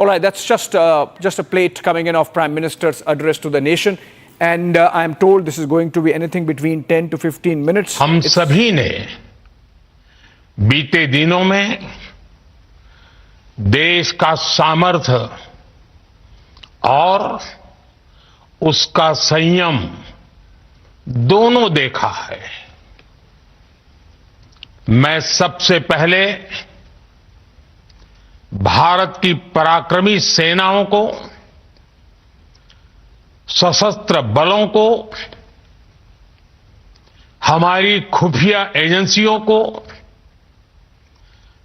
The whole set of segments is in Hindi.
All right, that's just a plate coming in of Prime Minister's address to the nation. And I am told this is going to be anything between 10 to 15 minutes. हम सभी ने बीते दिनों में देश का सामर्थ्य और उसका संयम दोनों देखा है। मैं सबसे पहले भारत की पराक्रमी सेनाओं को, सशस्त्र बलों को, हमारी खुफिया एजेंसियों को,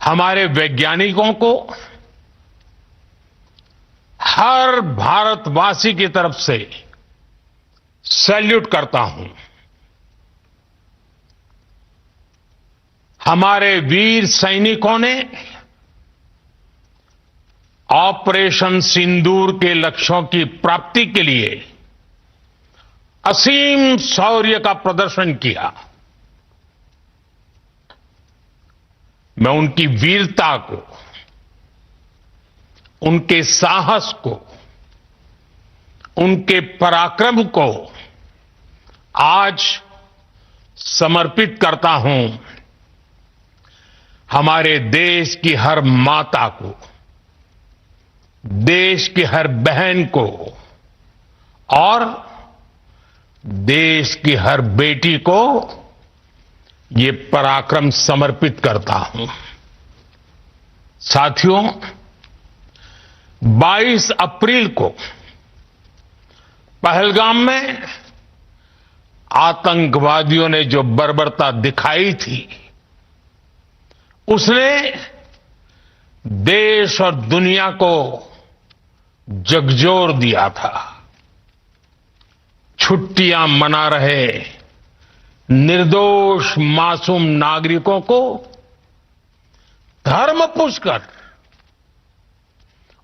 हमारे वैज्ञानिकों को, हर भारतवासी की तरफ से सैल्यूट करता हूं। हमारे वीर सैनिकों ने ऑपरेशन सिंदूर के लक्ष्यों की प्राप्ति के लिए असीम शौर्य का प्रदर्शन किया। मैं उनकी वीरता को, उनके साहस को, उनके पराक्रम को आज समर्पित करता हूं। हमारे देश की हर माता को, देश की हर बहन को और देश की हर बेटी को ये पराक्रम समर्पित करता हूं। साथियों, 22 अप्रैल को पहलगाम में आतंकवादियों ने जो बर्बरता दिखाई थी, उसने देश और दुनिया को झकझोर दिया था। छुट्टियां मना रहे निर्दोष मासूम नागरिकों को धर्म पूछकर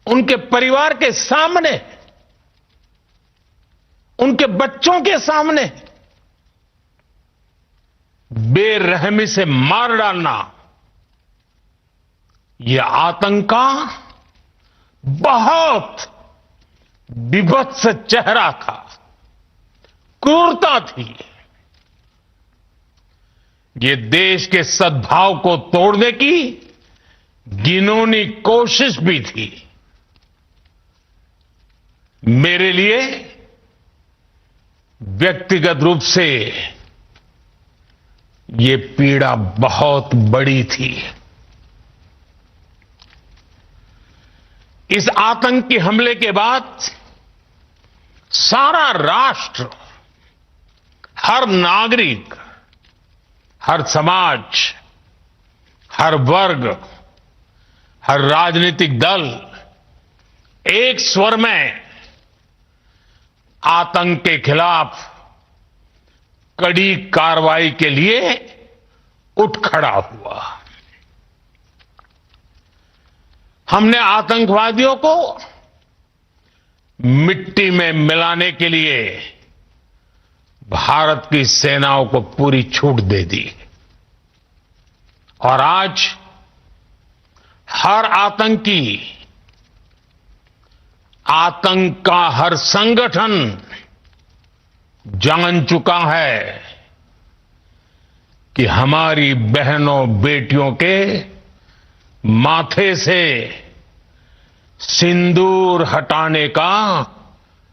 उनके परिवार के सामने, उनके बच्चों के सामने बेरहमी से मार डालना, यह आतंक का बहुत विभत्स चेहरा था, क्रूरता थी। ये देश के सद्भाव को तोड़ने की घिनौनी कोशिश भी थी। मेरे लिए व्यक्तिगत रूप से ये पीड़ा बहुत बड़ी थी। इस आतंकी हमले के बाद सारा राष्ट्र, हर नागरिक, हर समाज, हर वर्ग, हर राजनीतिक दल एक स्वर में आतंक के खिलाफ कड़ी कार्रवाई के लिए उठ खड़ा हुआ। हमने आतंकवादियों को मिट्टी में मिलाने के लिए भारत की सेनाओं को पूरी छूट दे दी और आज हर आतंकी, आतंक का हर संगठन जान चुका है कि हमारी बहनों बेटियों के माथे से सिंदूर हटाने का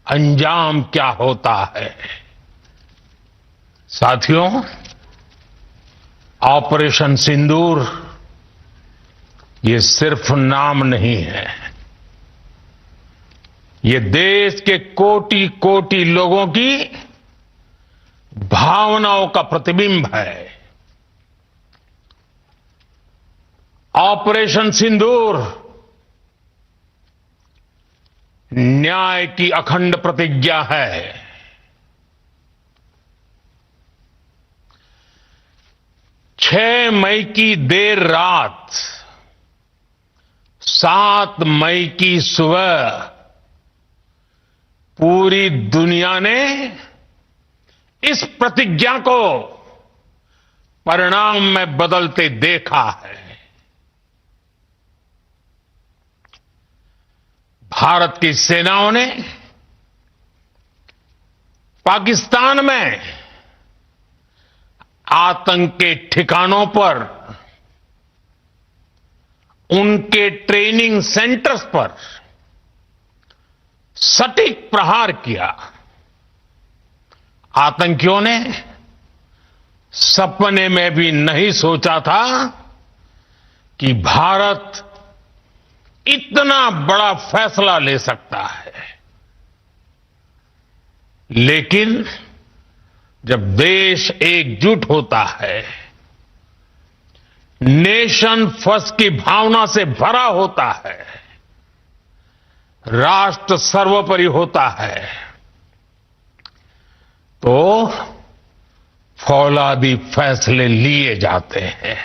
अंजाम क्या होता है। साथियों, ऑपरेशन सिंदूर ये सिर्फ नाम नहीं है, ये देश के कोटि कोटि लोगों की भावनाओं का प्रतिबिंब है। ऑपरेशन सिंदूर न्याय की अखंड प्रतिज्ञा है। 6 मई की देर रात, 7 मई की सुबह पूरी दुनिया ने इस प्रतिज्ञा को परिणाम में बदलते देखा है। भारत की सेनाओं ने पाकिस्तान में आतंक के ठिकानों पर, उनके ट्रेनिंग सेंटर्स पर सटीक प्रहार किया। आतंकियों ने सपने में भी नहीं सोचा था कि भारत इतना बड़ा फैसला ले सकता है। लेकिन जब देश एकजुट होता है, नेशन फर्स्ट की भावना से भरा होता है, राष्ट्र सर्वोपरि होता है, तो फौलादी फैसले लिए जाते हैं,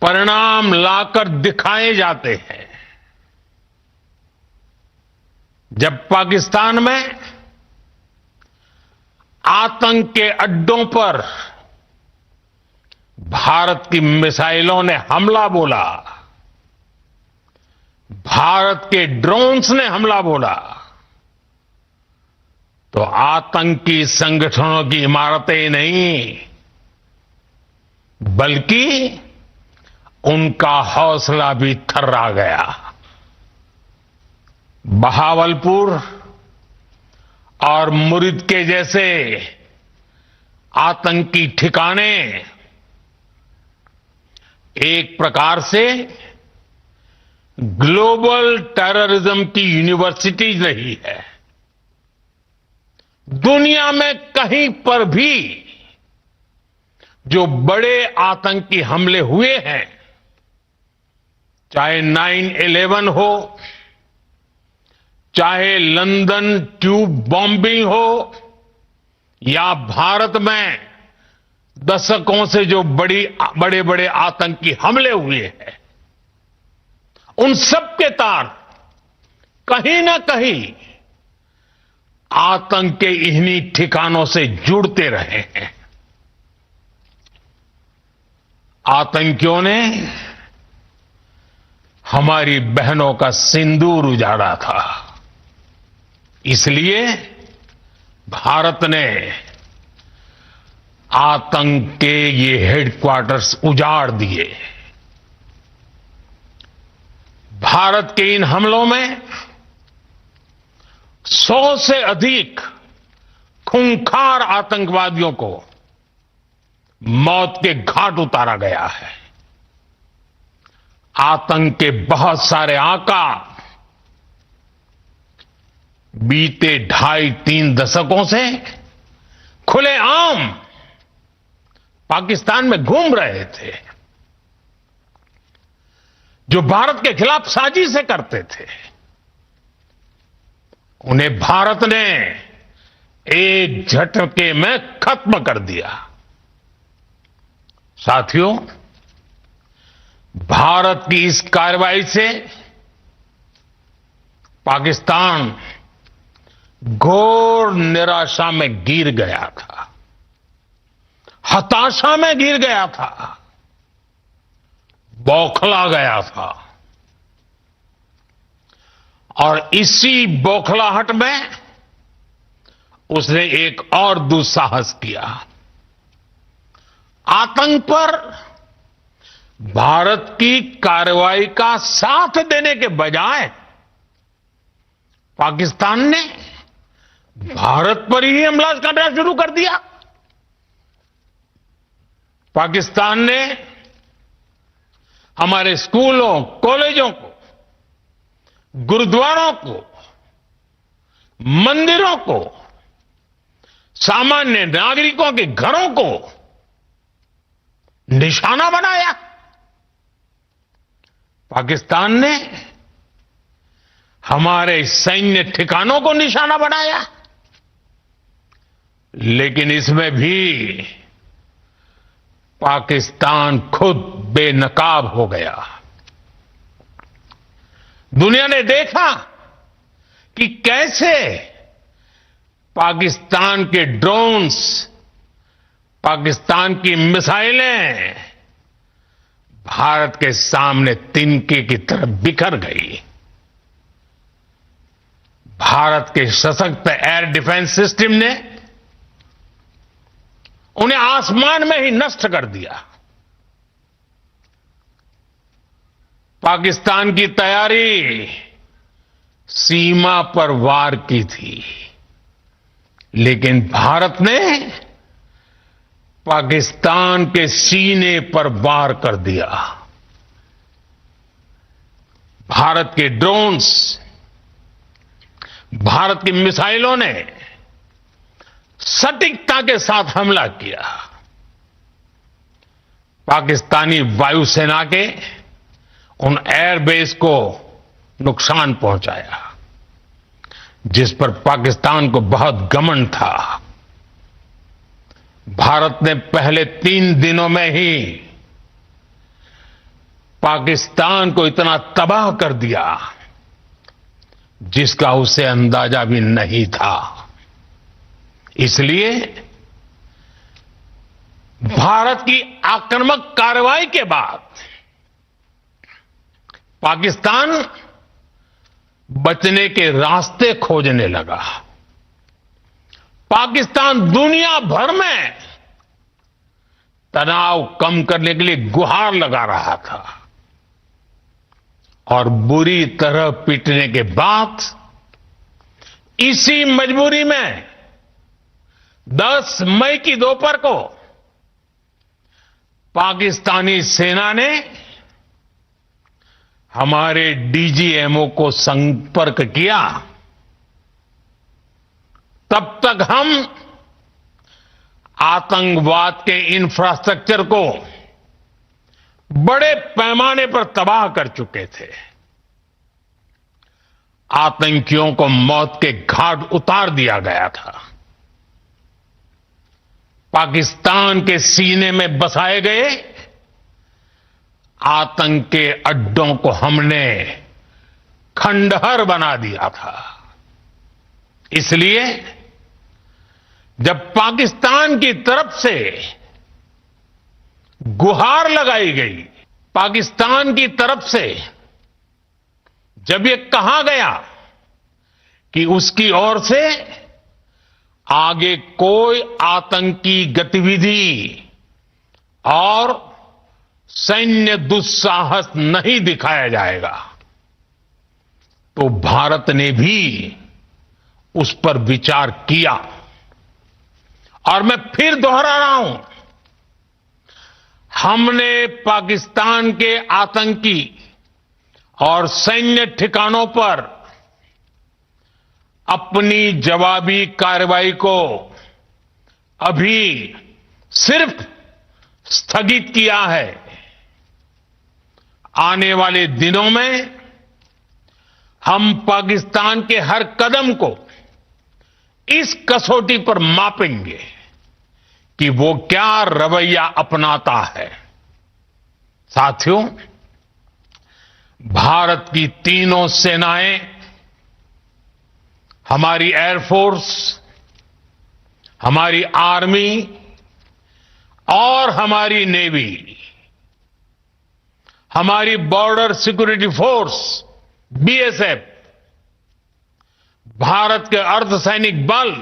परिणाम लाकर दिखाए जाते हैं। जब पाकिस्तान में आतंक के अड्डों पर भारत की मिसाइलों ने हमला बोला, भारत के ड्रोन्स ने हमला बोला, तो आतंकी संगठनों की इमारतें नहीं, बल्कि उनका हौसला भी थर्रा गया। बहावलपुर और मुरिद के जैसे आतंकी ठिकाने एक प्रकार से ग्लोबल टेररिज्म की यूनिवर्सिटीज रही है। दुनिया में कहीं पर भी जो बड़े आतंकी हमले हुए हैं, चाहे 9/11 हो, चाहे लंदन ट्यूब बॉम्बिंग हो, या भारत में दशकों से जो बड़े बड़े आतंकी हमले हुए हैं, उन सब के तार कहीं ना कहीं आतंक के इन्हीं ठिकानों से जुड़ते रहे हैं। आतंकियों ने हमारी बहनों का सिंदूर उजाड़ा था, इसलिए भारत ने आतंक के ये हेडक्वार्टर्स उजाड़ दिए। भारत के इन हमलों में 100 से अधिक खूंखार आतंकवादियों को मौत के घाट उतारा गया है। आतंक के बहुत सारे आका बीते 2.5-3 दशकों से खुलेआम पाकिस्तान में घूम रहे थे, जो भारत के खिलाफ साजिशें करते थे। उन्हें भारत ने एक झटके में खत्म कर दिया। साथियों, भारत की इस कार्रवाई से पाकिस्तान घोर निराशा में गिर गया था, हताशा में गिर गया था, बौखला गया था। और इसी बौखलाहट में उसने एक और दुस्साहस किया। आतंक पर भारत की कार्रवाई का साथ देने के बजाय पाकिस्तान ने भारत पर ही हमला करना शुरू कर दिया। पाकिस्तान ने हमारे स्कूलों, कॉलेजों को, गुरुद्वारों को, मंदिरों को, सामान्य नागरिकों के घरों को निशाना बनाया। पाकिस्तान ने हमारे सैन्य ठिकानों को निशाना बनाया। लेकिन इसमें भी पाकिस्तान खुद बेनकाब हो गया। दुनिया ने देखा कि कैसे पाकिस्तान के ड्रोन्स, पाकिस्तान की मिसाइलें भारत के सामने तिनके की तरह बिखर गई। भारत के सशक्त एयर डिफेंस सिस्टम ने उन्हें आसमान में ही नष्ट कर दिया। पाकिस्तान की तैयारी सीमा पर वार की थी, लेकिन भारत ने पाकिस्तान के सीने पर वार कर दिया। भारत के ड्रोन्स, भारत की मिसाइलों ने सटीकता के साथ हमला किया। पाकिस्तानी वायुसेना के उन एयरबेस को नुकसान पहुंचाया, जिस पर पाकिस्तान को बहुत घमंड था। भारत ने पहले 3 दिनों में ही पाकिस्तान को इतना तबाह कर दिया जिसका उसे अंदाजा भी नहीं था। इसलिए भारत की आक्रामक कार्रवाई के बाद पाकिस्तान बचने के रास्ते खोजने लगा। पाकिस्तान दुनिया भर में तनाव कम करने के लिए गुहार लगा रहा था और बुरी तरह पीटने के बाद इसी मजबूरी में 10 मई की दोपहर को पाकिस्तानी सेना ने हमारे डीजीएमओ को संपर्क किया। तब तक हम आतंकवाद के इंफ्रास्ट्रक्चर को बड़े पैमाने पर तबाह कर चुके थे। आतंकियों को मौत के घाट उतार दिया गया था। पाकिस्तान के सीने में बसाए गए आतंक के अड्डों को हमने खंडहर बना दिया था। इसलिए जब पाकिस्तान की तरफ से गुहार लगाई गई, पाकिस्तान की तरफ से जब ये कहा गया कि उसकी ओर से आगे कोई आतंकी गतिविधि और सैन्य दुस्साहस नहीं दिखाया जाएगा, तो भारत ने भी उस पर विचार किया। और मैं फिर दोहरा रहा हूं, हमने पाकिस्तान के आतंकी और सैन्य ठिकानों पर अपनी जवाबी कार्रवाई को अभी सिर्फ स्थगित किया है। आने वाले दिनों में हम पाकिस्तान के हर कदम को इस कसौटी पर मापेंगे कि वो क्या रवैया अपनाता है। साथियों, भारत की तीनों सेनाएं, हमारी एयरफोर्स, हमारी आर्मी और हमारी नेवी, हमारी border security force BSF, Bharat के अर्धसैनिक बल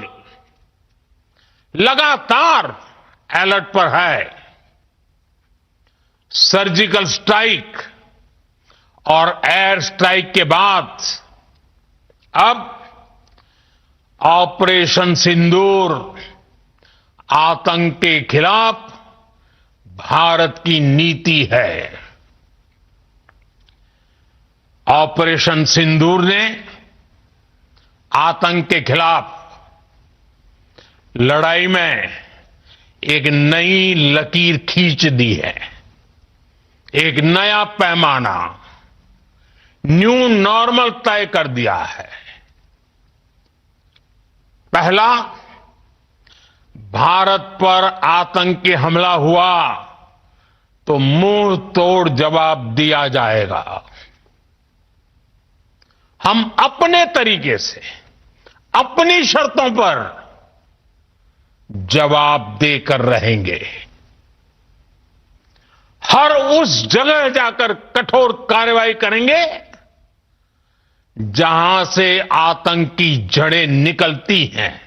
लगातार अलर्ट पर है। सर्जिकल स्ट्राइक और एयर स्ट्राइक के बाद अब ऑपरेशन सिंदूर आतंक के खिलाफ भारत की नीति है। ऑपरेशन सिंदूर ने आतंक के खिलाफ लड़ाई में एक नई लकीर खींच दी है। एक नया पैमाना, न्यू नॉर्मल तय कर दिया है। पहला, भारत पर आतंकी हमला हुआ तो मुंह तोड़ जवाब दिया जाएगा। हम अपने तरीके से, अपनी शर्तों पर जवाब देकर रहेंगे। हर उस जगह जाकर कठोर कार्रवाई करेंगे जहां से आतंक की जड़ें निकलती हैं।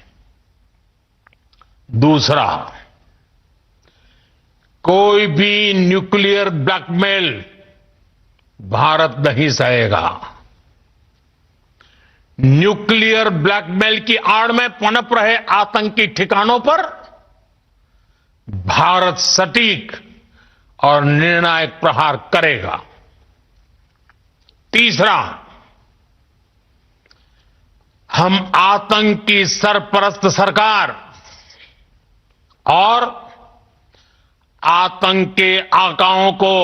दूसरा, कोई भी न्यूक्लियर ब्लैकमेल भारत नहीं सहेगा। न्यूक्लियर ब्लैकमेल की आड़ में पनप रहे आतंकी ठिकानों पर भारत सटीक और निर्णायक प्रहार करेगा। तीसरा, हम आतंक की सरपरस्त सरकार और आतंक के आकाओं को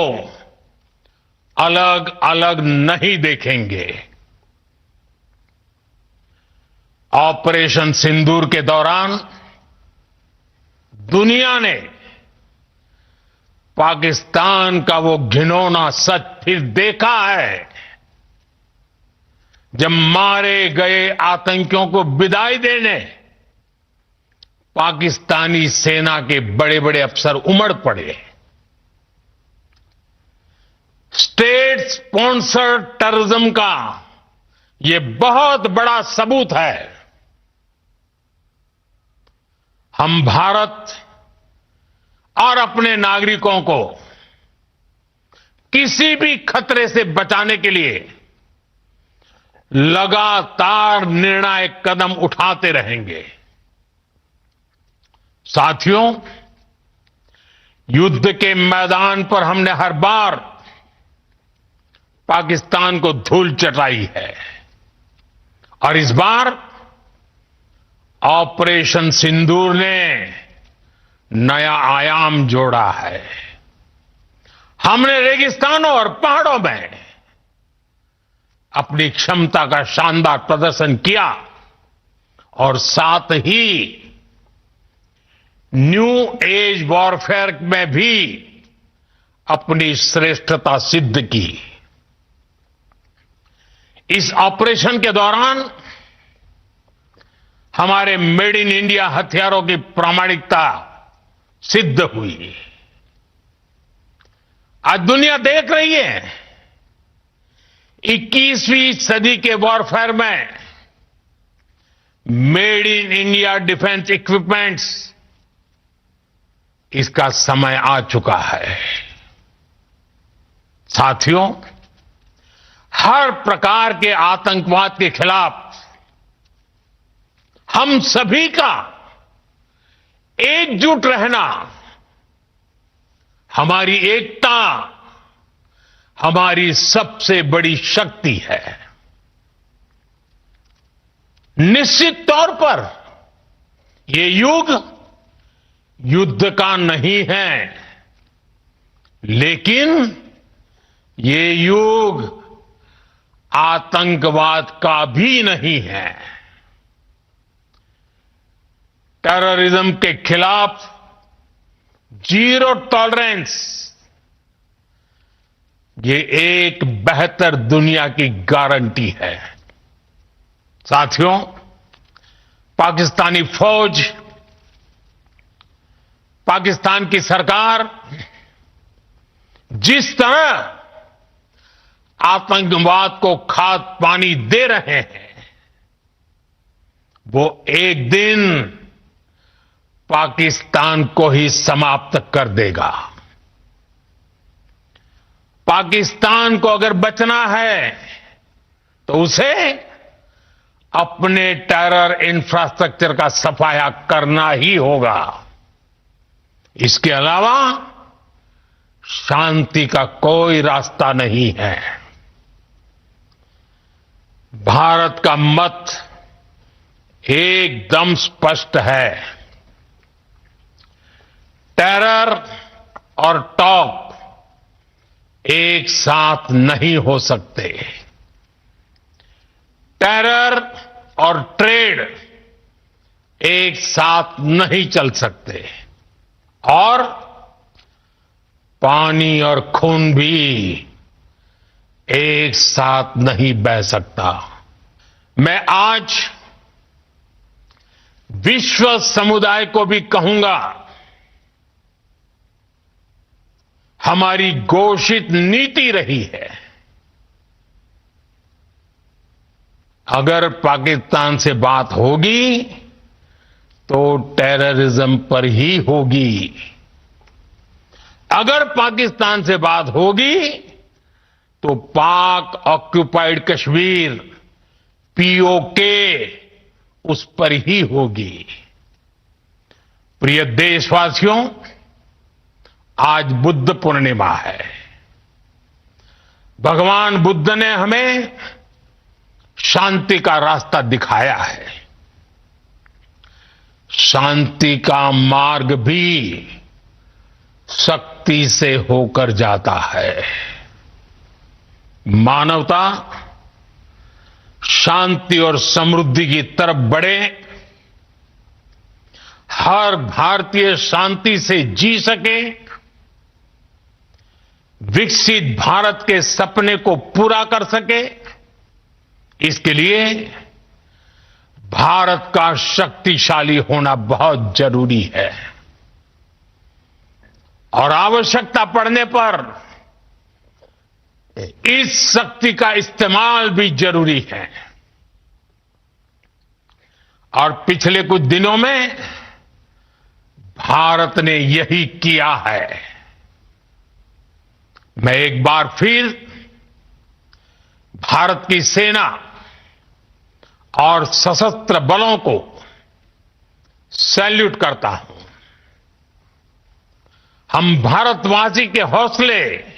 अलग अलग नहीं देखेंगे। ऑपरेशन सिंदूर के दौरान दुनिया ने पाकिस्तान का वो घिनौना सच फिर देखा है, जब मारे गए आतंकियों को विदाई देने पाकिस्तानी सेना के बड़े बड़े अफसर उमड़ पड़े। स्टेट स्पॉन्सर्ड टेररिज्म का ये बहुत बड़ा सबूत है। हम भारत और अपने नागरिकों को किसी भी खतरे से बचाने के लिए लगातार निर्णायक कदम उठाते रहेंगे। साथियों, युद्ध के मैदान पर हमने हर बार पाकिस्तान को धूल चटाई है और इस बार ऑपरेशन सिंदूर ने नया आयाम जोड़ा है। हमने रेगिस्तानों और पहाड़ों में अपनी क्षमता का शानदार प्रदर्शन किया और साथ ही न्यू एज वॉरफेयर में भी अपनी श्रेष्ठता सिद्ध की। इस ऑपरेशन के दौरान हमारे मेड इन इंडिया हथियारों की प्रामाणिकता सिद्ध हुई। आज दुनिया देख रही है 21वीं सदी के वॉरफेयर में made in India defence equipments, इसका समय आ चुका है। साथियों, हर प्रकार के आतंकवाद के खिलाफ हम सभी का एकजुट रहना हमारी एकता, हमारी सबसे बड़ी शक्ति है। निश्चित तौर पर ये युग युद्ध का नहीं है, लेकिन ये युग आतंकवाद का भी नहीं है। टेररिज्म के खिलाफ जीरो टॉलरेंस, ये एक बेहतर दुनिया की गारंटी है। साथियों, पाकिस्तानी फौज, पाकिस्तान की सरकार जिस तरह आतंकवाद को खाद पानी दे रहे हैं, वो एक दिन पाकिस्तान को ही समाप्त कर देगा। पाकिस्तान को अगर बचना है तो उसे अपने टेरर इंफ्रास्ट्रक्चर का सफाया करना ही होगा। इसके अलावा शांति का कोई रास्ता नहीं है। भारत का मत एकदम स्पष्ट है। टेरर और टॉक एक साथ नहीं हो सकते। टेरर और ट्रेड एक साथ नहीं चल सकते और पानी और खून भी एक साथ नहीं बह सकता। मैं आज विश्व समुदाय को भी कहूंगा, हमारी घोषित नीति रही है अगर पाकिस्तान से बात होगी तो टेररिज्म पर ही होगी। अगर पाकिस्तान से बात होगी तो पाक ऑक्यूपाइड कश्मीर पीओके उस पर ही होगी। प्रिय देशवासियों, आज बुद्ध पूर्णिमा है। भगवान बुद्ध ने हमें शांति का रास्ता दिखाया है। शांति का मार्ग भी शक्ति से होकर जाता है। मानवता शांति और समृद्धि की तरफ बढ़े, हर भारतीय शांति से जी सके, विकसित भारत के सपने को पूरा कर सके, इसके लिए भारत का शक्तिशाली होना बहुत जरूरी है। और आवश्यकता पड़ने पर इस शक्ति का इस्तेमाल भी जरूरी है। और पिछले कुछ दिनों में भारत ने यही किया है। मैं एक बार फिर भारत की सेना और सशस्त्र बलों को सैल्यूट करता हूं। हम भारतवासी के हौसले,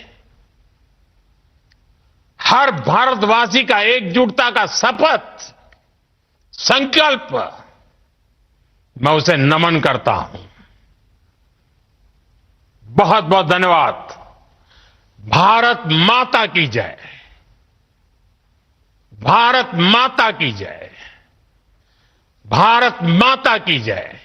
हर भारतवासी का एकजुटता का शपथ, संकल्प, मैं उसे नमन करता हूं। बहुत बहुत धन्यवाद। भारत माता की जय। भारत माता की जय। भारत माता की जय।